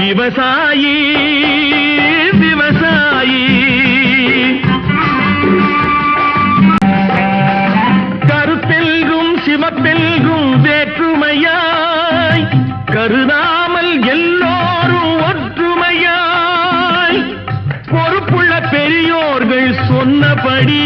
விவசாயி விவசாயி கருத்தெல்கும் சிவப்பெல்கும் வேற்றுமையாய் கருதாமல் எல்லோரும் ஒற்றுமையாய் பொறுப்புள்ள பெரியோர்கள் சொன்னபடி